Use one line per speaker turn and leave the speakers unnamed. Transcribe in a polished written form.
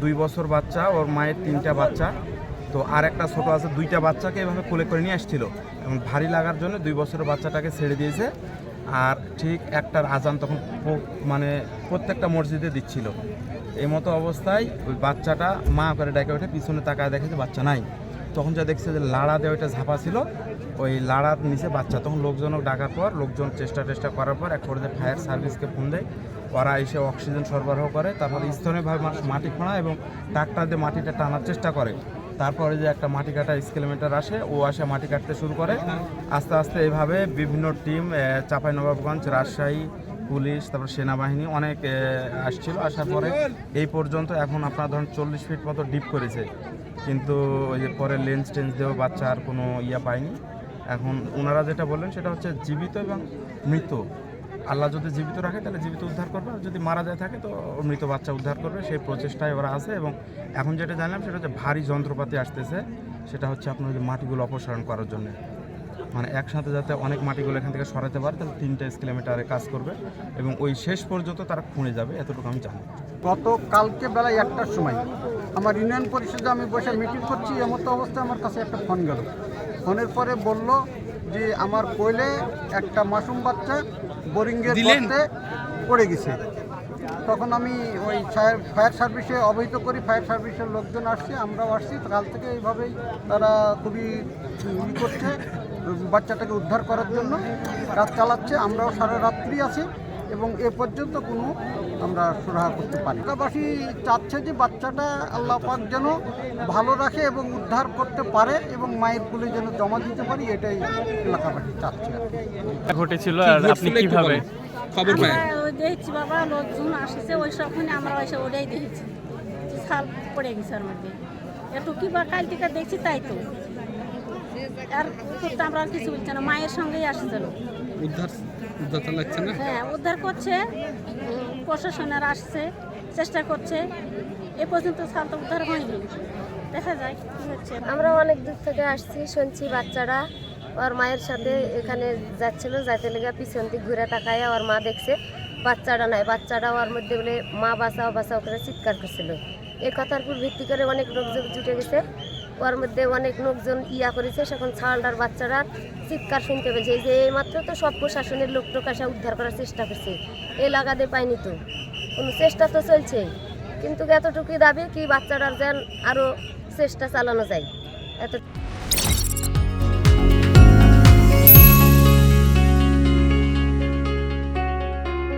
2 বছর বাচ্চা, ওর মায়ের 3টা বাচ্চা, তো আর একটা ছোটো আছে, 2টা বাচ্চাকে এভাবে কোলে করে নিয়ে আসছিল এবং ভারী লাগার জন্য 2 বছরের বাচ্চাটাকে ছেড়ে দিয়েছে। আর ঠিক একটার আজান তখন মানে প্রত্যেকটা মসজিদে দিচ্ছিল। এই মতো অবস্থায় ওই বাচ্চাটা মা করে ডাকে ওঠে, পিছনে তাকায় দেখে যে বাচ্চা নাই। তখন যা দেখছে যে লাড়া দিয়ে ওইটা ঝাপা ছিল, ওই লাড়ার নিচে বাচ্চা। তখন লোকজনক ডাকার পর লোকজন চেষ্টা করার পর এক পর্যায়ে ফায়ার সার্ভিসকে ফোন দেয়। ওরা এসে অক্সিজেন সরবরাহ করে, তারপরে স্থানীয়ভাবে মাটি খোঁড়া এবং ট্রাক্টর দিয়ে মাটিটা টানার চেষ্টা করে। তারপরে যে একটা মাটি কাটা স্কেলমেটার আসে, ও আসে মাটি কাটতে শুরু করে। আস্তে আস্তে এইভাবে বিভিন্ন টিম চাঁপাইনবাবগঞ্জ, রাজশাহী পুলিশ, তারপর সেনাবাহিনী অনেক আসছিল। আসার পরে এই পর্যন্ত এখন আপনার ধরুন 40 ফিট মতো ডিপ করেছে, কিন্তু ওই যে পরে লেন্স টেন্স দিয়েও বাচ্চা আর কোনো পায়নি। এখন ওনারা যেটা বললেন সেটা হচ্ছে জীবিত এবং মৃত, আল্লাহ যদি জীবিত রাখে তাহলে জীবিত উদ্ধার করবে, আর যদি মারা যায় থাকে তো মৃত বাচ্চা উদ্ধার করবে, সেই প্রচেষ্টায় ওরা আছে। এবং এখন যেটা জানলাম সেটা হচ্ছে ভারী যন্ত্রপাতি আসতেছে, সেটা হচ্ছে আপনার ওই মাটিগুলো অপসারণ করার জন্য, মানে একসাথে যাতে অনেক মাটিগুলো এখান থেকে সরাতে পারে, তাহলে 3টা কিলোমিটারে কাজ করবে এবং ওই শেষ পর্যন্ত তারা খুঁড়ে যাবে, এতটুকু আমি জানি।
গত কালকে বেলা 1টার সময় আমার ইউনিয়ন পরিষদে আমি বসে মিটিং করছি, এমতো অবস্থায় আমার কাছে একটা ফোন গেল। ফোনের পরে বলল যে আমার কোলে একটা মাসুম বাচ্চা বোরিংয়ের গর্তে পড়ে গেছে। তখন আমি ওই ফায়ার সার্ভিসে অবহিত করি, ফায়ার সার্ভিসের লোকজন আসছে, আমরাও আসছি। কাল থেকে এইভাবেই তারা খুবই করছে বাচ্চাটাকে উদ্ধার করার জন্য, কাজ চালাচ্ছে। আমরাও সারা রাত্রি আছি এবং এ পর্যন্ত কোনো আমরা সুরাহা করতে পারি। এলাকাবাসী চাচ্ছে যে বাচ্চাটা আল্লাহ পাক যেন ভালো রাখে এবং উদ্ধার করতে পারে এবং মায়ের কোলে যেন জমা দিতে পারি, এটাই এলাকাবাসী চাচ্ছে।
ঘটেছিল আর আপনি কিভাবে
খবর পাই? দেখছি বাবা, লোকজন আসছে, ওই সবখানে আমরা এসে ওটাই দেখেছি, ছাল পড়ে গেছে ওর মধ্যে। একটু কি বা কাল থেকে দেখছি, তাই তো আর আমরা আর কিছু বলছি না, মায়ের সঙ্গেই আসছিল।
উদ্ধার লাগছে না?
হ্যাঁ, উদ্ধার করছে, প্রশাসনের আসছে, চেষ্টা করছে। এ পর্যন্ত ছাল তো উদ্ধার হয়নি, দেখা যায় কি হচ্ছে।
আমরা অনেক দূর থেকে আসছি, শুনছি বাচ্চারা ওর মায়ের সাথে এখানে যাচ্ছিল, যাইতে লেগে পিছন দিক ঘুরে তাকায় ওর মা দেখছে বাচ্চাটা নাই, বাচ্চাটা ওর মধ্যে বলে মা বাঁচাও বাঁচাও করে চিৎকার করছিল। এই কথার উপর ভিত্তি করে অনেক লোকজন জুটে গেছে, ওর মধ্যে অনেক লোকজন করেছে। সেখন ছাড়ার বাচ্চারা চিৎকার শুনতে পেয়েছে, এই যে এইমাত্র তো সব প্রশাসনের লোক টোক আসা উদ্ধার করার চেষ্টা করছে, এ লাগাতে পায়নি, তো কোনো চেষ্টা তো চলছেই, কিন্তু এতটুকুই দাবি কি বাচ্চাটার যেন আরও চেষ্টা চালানো যায় এত।